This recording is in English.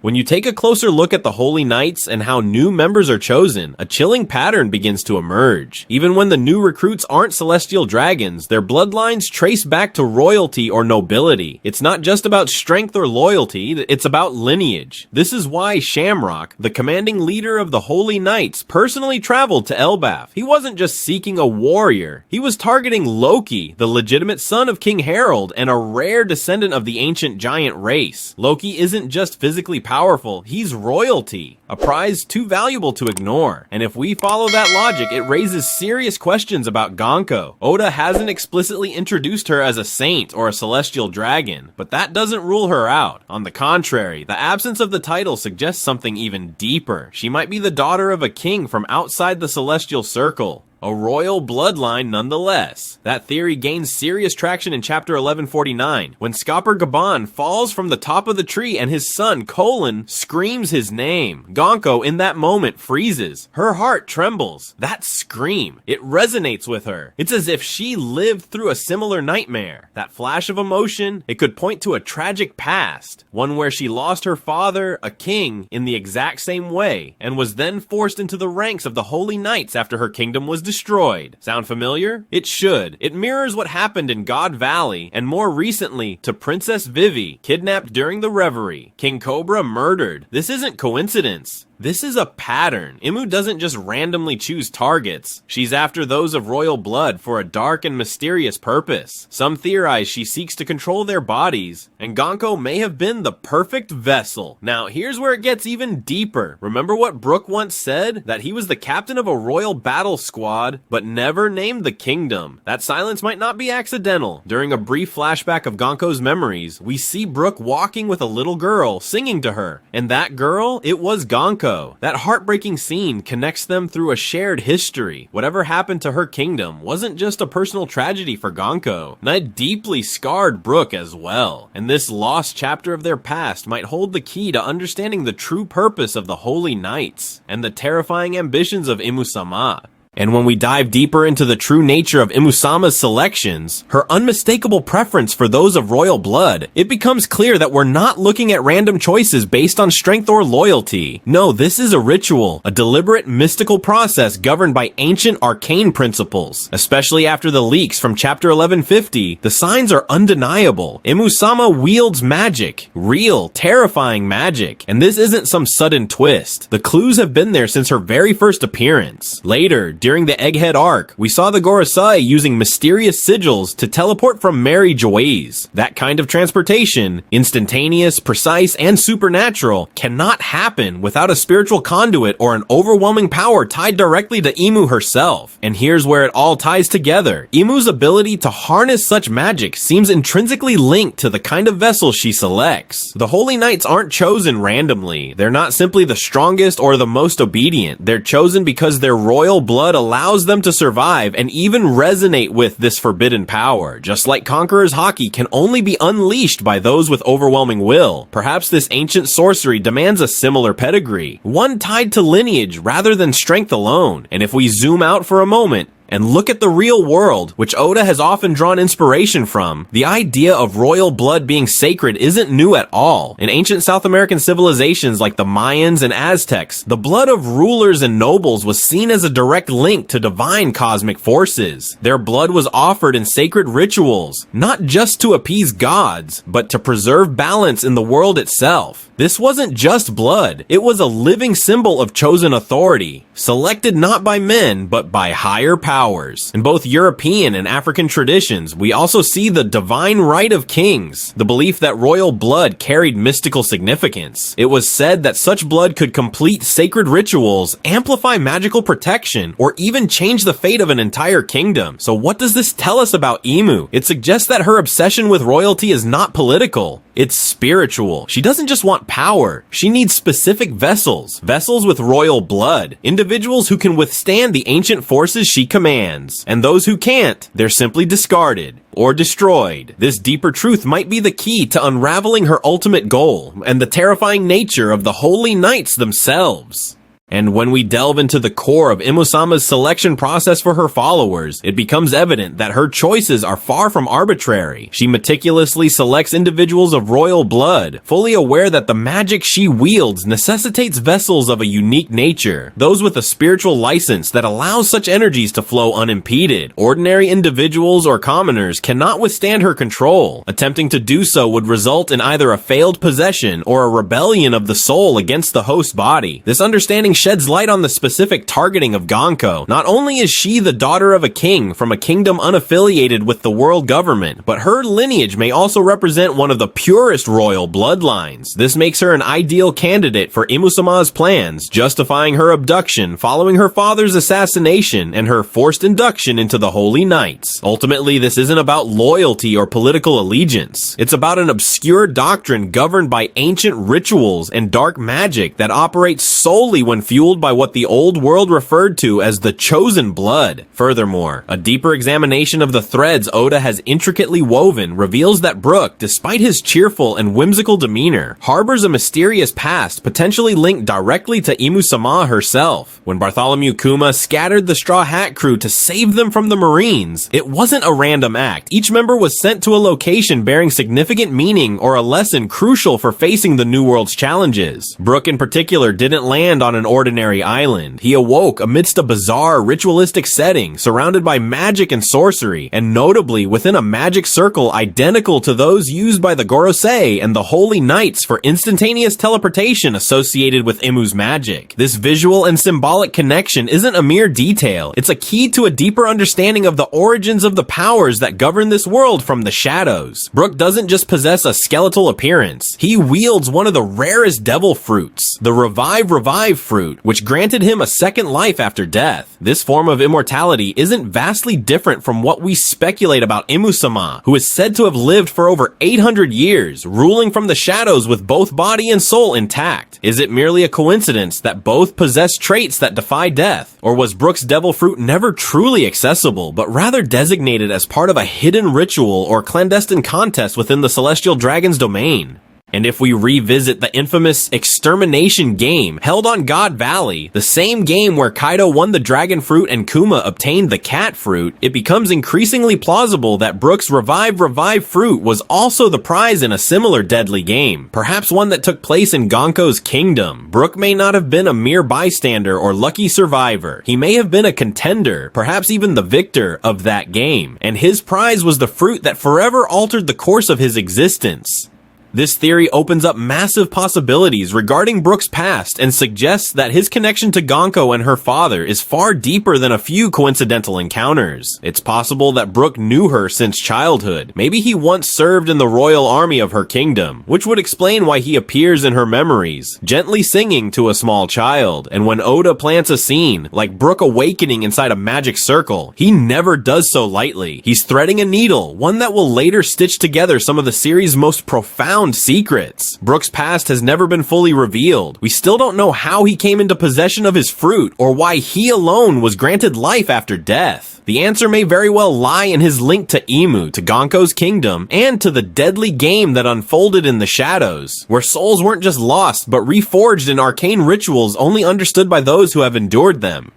When you take a closer look at the Holy Knights and how new members are chosen, a chilling pattern begins to emerge. Even when the new recruits aren't celestial dragons, their bloodlines trace back to royalty or nobility. It's not just about strength or loyalty, it's about lineage. This is why Shamrock, the commanding leader of the Holy Knights, personally traveled to Elbaf. He wasn't just seeking a warrior, he was targeting Loki, the legitimate son of King Harold and a rare descendant of the ancient giant race. Loki isn't just physically powerful, he's royalty, a prize too valuable to ignore. And if we follow that logic, it raises serious questions about Gonko. Oda hasn't explicitly introduced her as a saint or a celestial dragon, but that doesn't rule her out. On the contrary, the absence of the title suggests something even deeper. She might be the daughter of a king from outside the celestial circle. A royal bloodline nonetheless. That theory gains serious traction in chapter 1149, when Skopper Gaban falls from the top of the tree and his son, Colin, screams his name. Gonko, in that moment, freezes. Her heart trembles. That scream, it resonates with her. It's as if she lived through a similar nightmare. That flash of emotion, it could point to a tragic past, one where she lost her father, a king, in the exact same way, and was then forced into the ranks of the Holy Knights after her kingdom was destroyed. Sound familiar? It should. It mirrors what happened in God Valley, and more recently to Princess Vivi, kidnapped during the reverie. King Cobra murdered. This isn't coincidence. This is a pattern. Imu doesn't just randomly choose targets. She's after those of royal blood for a dark and mysterious purpose. Some theorize she seeks to control their bodies, and Gonko may have been the perfect vessel. Now, here's where it gets even deeper. Remember what Brook once said? That he was the captain of a royal battle squad, but never named the kingdom. That silence might not be accidental. During a brief flashback of Gonko's memories, we see Brook walking with a little girl, singing to her. And that girl, it was Gonko. That heartbreaking scene connects them through a shared history. Whatever happened to her kingdom wasn't just a personal tragedy for Gonko, and it deeply scarred Brook as well. And this lost chapter of their past might hold the key to understanding the true purpose of the Holy Knights and the terrifying ambitions of Imu-sama. And when we dive deeper into the true nature of Imu-sama's selections, her unmistakable preference for those of royal blood, it becomes clear that we're not looking at random choices based on strength or loyalty. No, this is a ritual, a deliberate mystical process governed by ancient arcane principles. Especially after the leaks from chapter 1150, the signs are undeniable. Imu-sama wields magic, real, terrifying magic, and this isn't some sudden twist. The clues have been there since her very first appearance. Later, during the Egghead arc, we saw the Gorosei using mysterious sigils to teleport from Mary Joyce. That kind of transportation, instantaneous, precise, and supernatural, cannot happen without a spiritual conduit or an overwhelming power tied directly to Imu herself. And here's where it all ties together. Imu's ability to harness such magic seems intrinsically linked to the kind of vessel she selects. The Holy Knights aren't chosen randomly. They're not simply the strongest or the most obedient. They're chosen because their royal blood allows them to survive and even resonate with this forbidden power. Just like Conqueror's Haki can only be unleashed by those with overwhelming will, perhaps this ancient sorcery demands a similar pedigree, one tied to lineage rather than strength alone. And if we zoom out for a moment, and look at the real world, which Oda has often drawn inspiration from, the idea of royal blood being sacred isn't new at all. In ancient South American civilizations like the Mayans and Aztecs, the blood of rulers and nobles was seen as a direct link to divine cosmic forces. Their blood was offered in sacred rituals, not just to appease gods, but to preserve balance in the world itself. This wasn't just blood, it was a living symbol of chosen authority, selected not by men, but by higher powers. In both European and African traditions, we also see the divine right of kings, the belief that royal blood carried mystical significance. It was said that such blood could complete sacred rituals, amplify magical protection, or even change the fate of an entire kingdom. So what does this tell us about Imu? It suggests that her obsession with royalty is not political. It's spiritual. She doesn't just want power. She needs specific vessels. Vessels with royal blood. Individuals who can withstand the ancient forces she commands. And those who can't, they're simply discarded or destroyed. This deeper truth might be the key to unraveling her ultimate goal and the terrifying nature of the Holy Knights themselves. And when we delve into the core of Imu-sama's selection process for her followers, it becomes evident that her choices are far from arbitrary. She meticulously selects individuals of royal blood, fully aware that the magic she wields necessitates vessels of a unique nature, those with a spiritual license that allows such energies to flow unimpeded. Ordinary individuals or commoners cannot withstand her control. Attempting to do so would result in either a failed possession or a rebellion of the soul against the host body. This understanding sheds light on the specific targeting of Gonko. Not only is she the daughter of a king from a kingdom unaffiliated with the world government, but her lineage may also represent one of the purest royal bloodlines. This makes her an ideal candidate for Imu-sama's plans, justifying her abduction following her father's assassination and her forced induction into the Holy Knights. Ultimately, this isn't about loyalty or political allegiance. It's about an obscure doctrine governed by ancient rituals and dark magic that operates solely when fueled by what the old world referred to as the chosen blood. Furthermore, a deeper examination of the threads Oda has intricately woven reveals that Brook, despite his cheerful and whimsical demeanor, harbors a mysterious past potentially linked directly to Imu-sama herself. When Bartholomew Kuma scattered the Straw Hat crew to save them from the Marines, it wasn't a random act. Each member was sent to a location bearing significant meaning or a lesson crucial for facing the New World's challenges. Brook in particular didn't land on an ordinary island. He awoke amidst a bizarre ritualistic setting surrounded by magic and sorcery, and notably within a magic circle identical to those used by the Gorosei and the Holy Knights for instantaneous teleportation associated with Imu's magic. This visual and symbolic connection isn't a mere detail. It's a key to a deeper understanding of the origins of the powers that govern this world from the shadows. Brook doesn't just possess a skeletal appearance. He wields one of the rarest devil fruits, the Revive fruit, which granted him a second life after death. This form of immortality isn't vastly different from what we speculate about Imu-sama, who is said to have lived for over 800 years, ruling from the shadows with both body and soul intact. Is it merely a coincidence that both possess traits that defy death? Or was Brook's devil fruit never truly accessible, but rather designated as part of a hidden ritual or clandestine contest within the Celestial Dragon's domain? And if we revisit the infamous extermination game held on God Valley, the same game where Kaido won the dragon fruit and Kuma obtained the cat fruit, it becomes increasingly plausible that Brook's Revive fruit was also the prize in a similar deadly game, perhaps one that took place in Gonko's kingdom. Brook may not have been a mere bystander or lucky survivor. He may have been a contender, perhaps even the victor of that game, and his prize was the fruit that forever altered the course of his existence. This theory opens up massive possibilities regarding Brook's past and suggests that his connection to Gonko and her father is far deeper than a few coincidental encounters. It's possible that Brook knew her since childhood. Maybe he once served in the royal army of her kingdom, which would explain why he appears in her memories, gently singing to a small child. And when Oda plants a scene, like Brook awakening inside a magic circle, he never does so lightly. He's threading a needle, one that will later stitch together some of the series' most profound secrets. Brook's past has never been fully revealed. We still don't know how he came into possession of his fruit or why he alone was granted life after death. The answer may very well lie in his link to Imu, to Gonko's kingdom, and to the deadly game that unfolded in the shadows, where souls weren't just lost but reforged in arcane rituals only understood by those who have endured them.